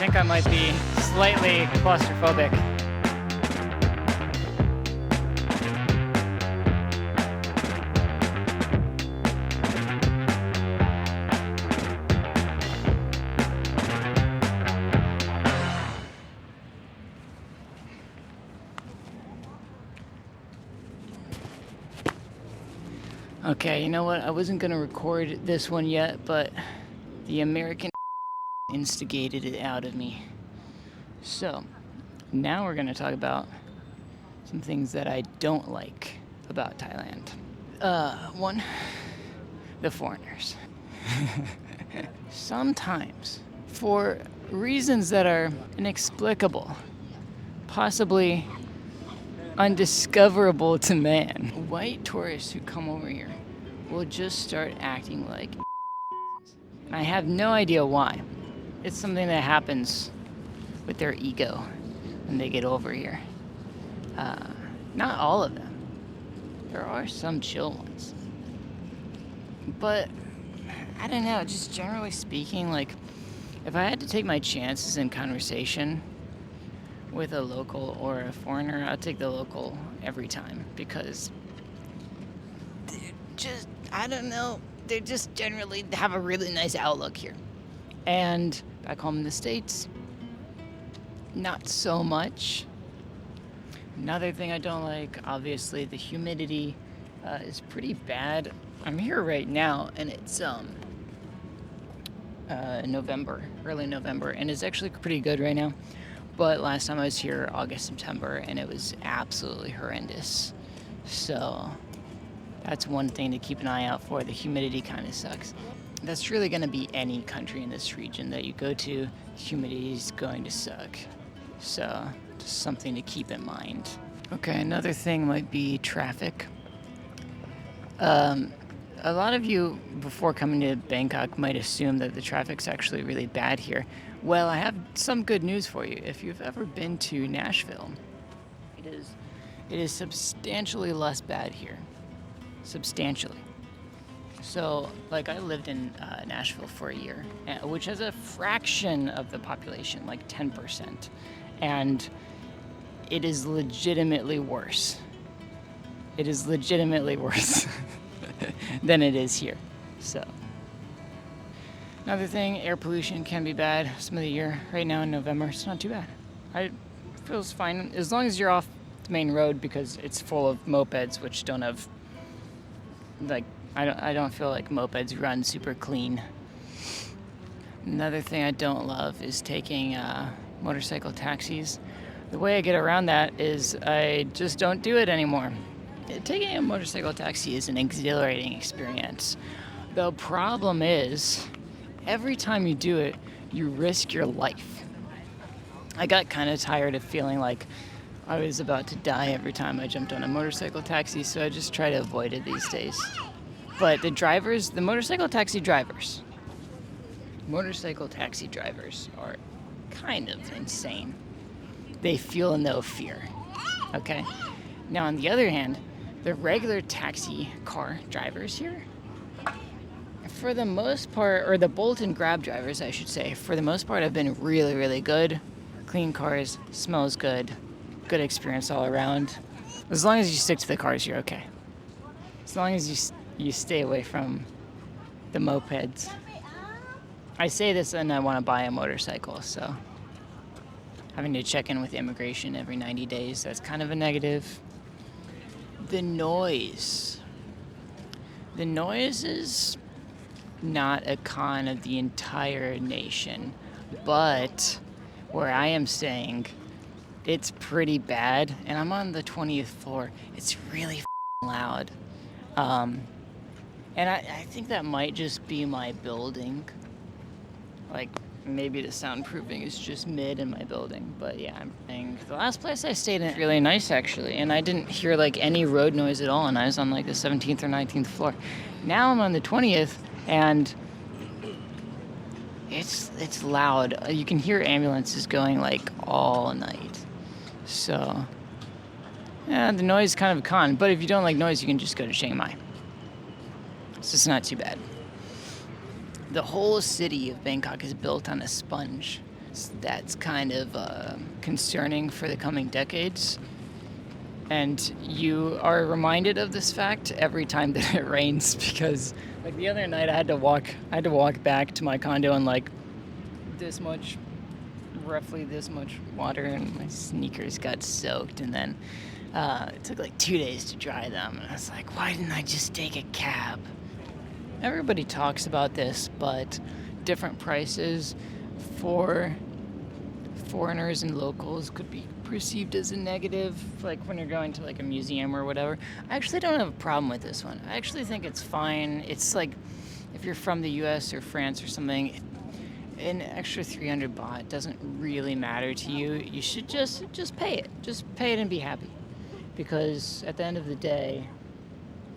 think I might be slightly claustrophobic. Okay, you know what? I wasn't gonna record this one yet, but the American instigated it out of me. So, now we're gonna talk about some things that I don't like about Thailand. One, the foreigners. Sometimes, for reasons that are inexplicable, possibly undiscoverable to man, white tourists who come over here will just start acting like and I have no idea why. It's something that happens with their ego when they get over here. Not all of them. There are some chill ones. But, I don't know, just generally speaking, like, if I had to take my chances in conversation with a local or a foreigner, I'll take the local every time because they're just, I don't know, they just generally have a really nice outlook here. And back home in the States, not so much. Another thing I don't like, obviously, the humidity is pretty bad. I'm here right now, and it's November, early November, and it's actually pretty good right now. But last time I was here, August, September, and it was absolutely horrendous. So that's one thing to keep an eye out for. The humidity kind of sucks. That's really going to be any country in this region that you go to, humidity is going to suck. So just something to keep in mind. Okay, another thing might be traffic. A lot of you, before coming to Bangkok, might assume that the traffic's actually really bad here. Well, I have some good news for you. If you've ever been to Nashville, it is substantially less bad here. Substantially. So, like, I lived in Nashville for a year, which has a fraction of the population, like 10%. And it is legitimately worse. It is legitimately worse than it is here. So, another thing, air pollution can be bad some of the year. Right now in November, it's not too bad. It feels fine as long as you're off the main road because it's full of mopeds, which don't have, like, I don't feel like mopeds run super clean. Another thing I don't love is taking motorcycle taxis. The way I get around that is I just don't do it anymore. Taking a motorcycle taxi is an exhilarating experience. The problem is, every time you do it, you risk your life. I got kind of tired of feeling like I was about to die every time I jumped on a motorcycle taxi, so I just try to avoid it these days. But the motorcycle taxi drivers are kind of insane. They feel no fear, okay? Now, on the other hand, the regular taxi car drivers here, for the most part, or the Bolt and Grab drivers, I should say, for the most part, have been really, really good. Clean cars, smells good, good experience all around. As long as you stick to the cars, you're okay. As long as you stay away from the mopeds. I say this and I want to buy a motorcycle, so having to check in with immigration every 90 days, that's kind of a negative. The noise. The noise is not a con of the entire nation, but where I am staying, it's pretty bad, and I'm on the 20th floor. It's really loud. And I think that might just be my building. Like, maybe the soundproofing is just mid in my building, but yeah, I'm saying the last place I stayed in was really nice, actually, and I didn't hear, like, any road noise at all, and I was on, like, the 17th or 19th floor. Now I'm on the 20th, and it's loud. You can hear ambulances going, like, all night. So, yeah, the noise is kind of a con, but if you don't like noise, you can just go to Chiang Mai. So it's not too bad. The whole city of Bangkok is built on a sponge. That's kind of concerning for the coming decades. And you are reminded of this fact every time that it rains, because like the other night I had to walk back to my condo in like this much, roughly this much water, and my sneakers got soaked, and then it took like 2 days to dry them, and I was like, why didn't I just take a cab? Everybody talks about this, but different prices for foreigners and locals could be perceived as a negative, like when you're going to like a museum or whatever. I actually don't have a problem with this one. I actually think it's fine. It's like if you're from the US or France or something, an extra 300 baht doesn't really matter to you. You should just pay it. Just pay it and be happy. Because at the end of the day,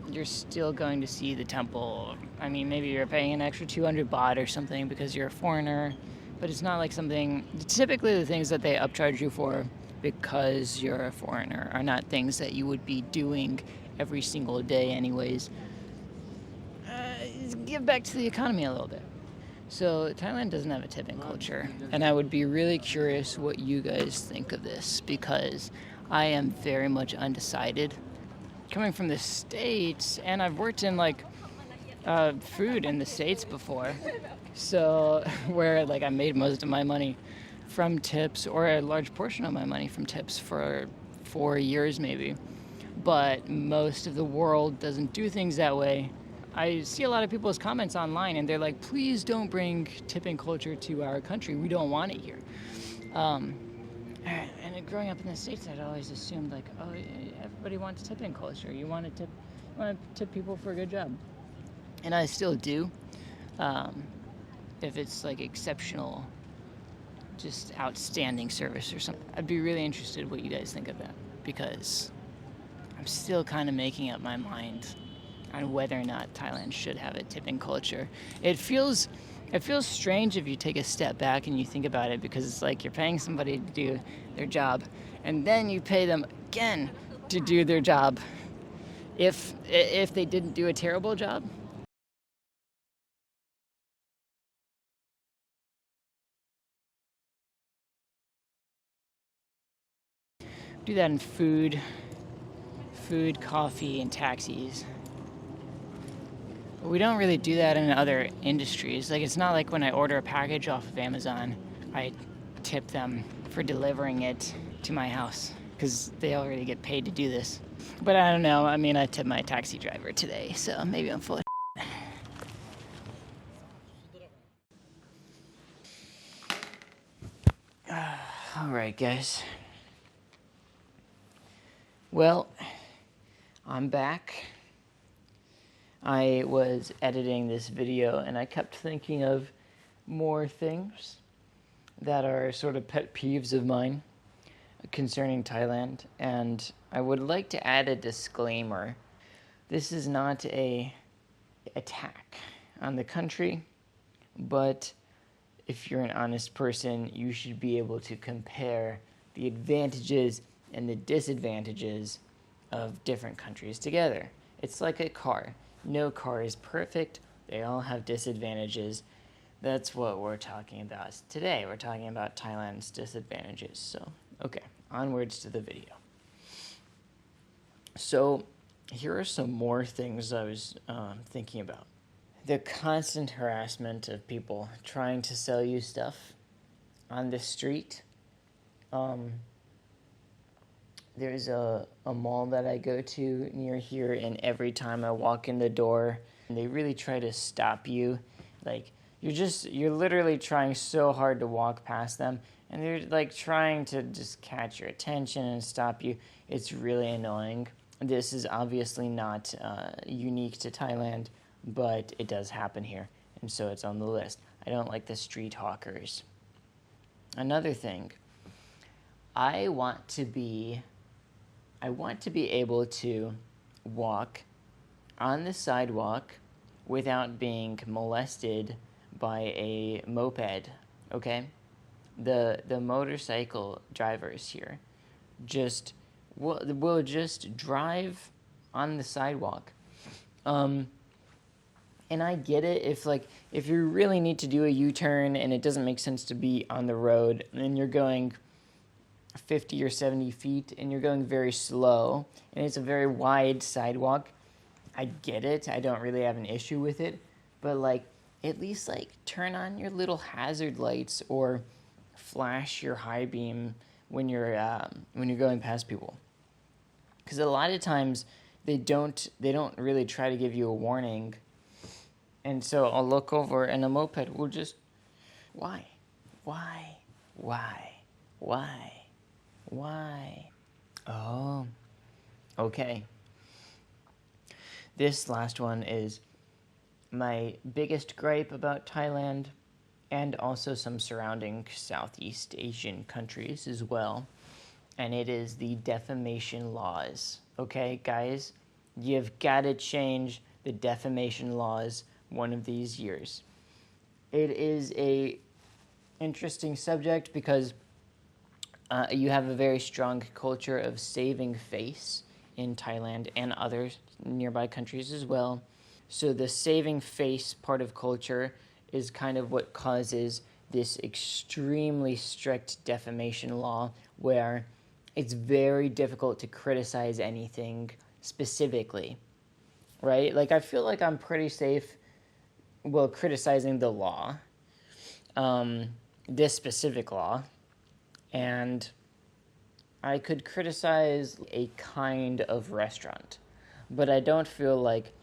you're still going to see the temple. I mean, maybe you're paying an extra 200 baht or something because you're a foreigner, but it's not like something, typically the things that they upcharge you for because you're a foreigner are not things that you would be doing every single day anyways. Give back to the economy a little bit. So Thailand doesn't have a tipping culture, and I would be really curious what you guys think of this, because I am very much undecided. Coming from the States, and I've worked in like food in the States before, so where like I made most of my money from tips, or a large portion of my money from tips for 4 years maybe. But most of the world doesn't do things that way. I see a lot of people's comments online, and they're like, please don't bring tipping culture to our country. We don't want it here. And growing up in the States, I'd always assumed like, oh, everybody wants tipping culture. You want to tip people for a good job. And I still do. If it's like exceptional, just outstanding service or something. I'd be really interested what you guys think of that, because I'm still kind of making up my mind on whether or not Thailand should have a tipping culture. It feels strange if you take a step back and you think about it, because it's like you're paying somebody to do their job, and then you pay them again to do their job if they didn't do a terrible job. Do that in food, coffee, and taxis. But we don't really do that in other industries. Like, it's not like when I order a package off of Amazon, I tip them for delivering it to my house, because they already get paid to do this. But I don't know. I mean, I tipped my taxi driver today, so maybe I'm full of all right, guys. Well, I'm back. I was editing this video, and I kept thinking of more things that are sort of pet peeves of mine concerning Thailand, and I would like to add a disclaimer. This is not an attack on the country, but if you're an honest person, you should be able to compare the advantages and the disadvantages of different countries together. It's like a car. No car is perfect. They all have disadvantages. That's what we're talking about today. We're talking about Thailand's disadvantages. So, okay, onwards to the video. So, here are some more things I was thinking about. The constant harassment of people trying to sell you stuff on the street. There's a mall that I go to near here, and every time I walk in the door, they really try to stop you. Like, you're literally trying so hard to walk past them, and they're like trying to just catch your attention and stop you. It's really annoying. This is obviously not unique to Thailand, but it does happen here, and so it's on the list. I don't like the street hawkers. Another thing, I want to be able to walk on the sidewalk without being molested by a moped, okay? The motorcycle drivers here will just drive on the sidewalk. And And I get it if you really need to do a U-turn and it doesn't make sense to be on the road and you're going 50 or 70 feet and you're going very slow and it's a very wide sidewalk. I get it. I don't really have an issue with it. But at least turn on your little hazard lights or flash your high beam when you're going past people. Because a lot of times they don't really try to give you a warning. And so I'll look over and a moped will just, why? Oh, okay. This last one is my biggest gripe about Thailand and also some surrounding Southeast Asian countries as well. And it is the defamation laws. Okay, guys, you've got to change the defamation laws one of these years. It is a interesting subject because you have a very strong culture of saving face in Thailand and other nearby countries as well. So the saving face part of culture is kind of what causes this extremely strict defamation law where it's very difficult to criticize anything specifically, right? I feel like I'm pretty safe, criticizing the law, this specific law, and I could criticize a kind of restaurant, but I don't feel like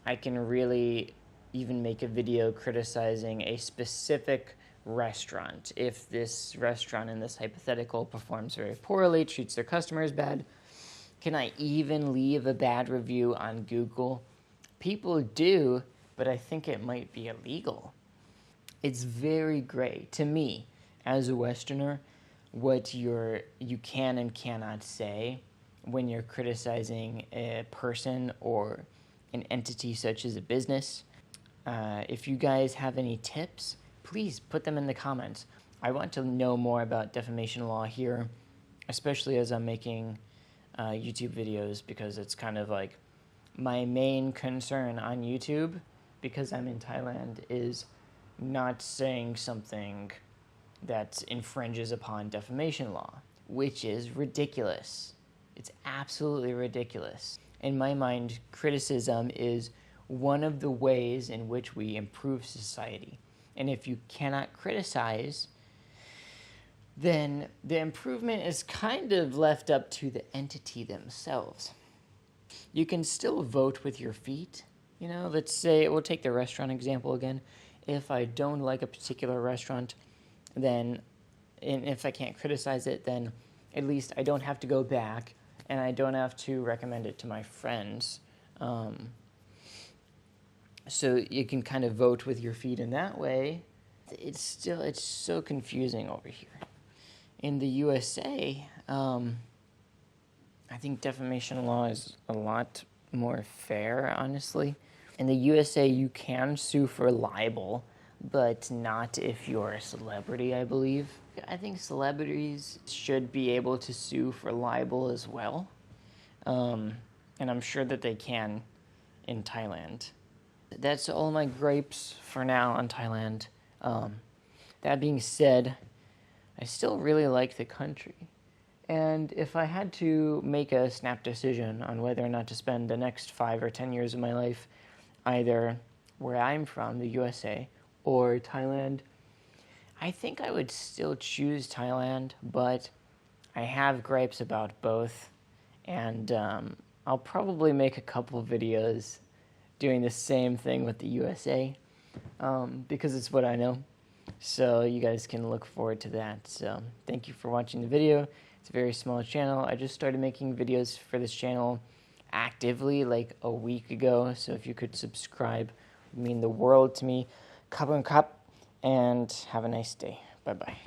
I can really even make a video criticizing a specific restaurant. If this restaurant in this hypothetical performs very poorly, treats their customers bad, can I even leave a bad review on Google? People do, but I think it might be illegal. It's very gray to me as a Westerner what you can and cannot say when you're criticizing a person or an entity such as a business. If you guys have any tips, please put them in the comments. I want to know more about defamation law here, especially as I'm making YouTube videos, because it's kind of my main concern on YouTube, because I'm in Thailand, is not saying something that infringes upon defamation law, which is ridiculous. It's absolutely ridiculous. In my mind, criticism is one of the ways in which we improve society. And if you cannot criticize, then the improvement is kind of left up to the entity themselves. You can still vote with your feet. Let's say, we'll take the restaurant example again. If I don't like a particular restaurant, then, and if I can't criticize it, then at least I don't have to go back and I don't have to recommend it to my friends. So you can kind of vote with your feet in that way. It's so confusing over here. In the USA, I think defamation law is a lot more fair, honestly. In the USA, you can sue for libel, but not if you're a celebrity, I believe. I think celebrities should be able to sue for libel as well. And I'm sure that they can in Thailand. That's all my gripes for now on Thailand. That being said, I still really like the country. And if I had to make a snap decision on whether or not to spend the next 5 or 10 years of my life either where I'm from, the USA, or Thailand, I think I would still choose Thailand, but I have gripes about both. And I'll probably make a couple of videos doing the same thing with the USA, because it's what I know. So you guys can look forward to that. So thank you for watching the video. It's a very small channel. I just started making videos for this channel actively a week ago. So if you could subscribe, it would mean the world to me. Cup and cup, and have a nice day. Bye-bye.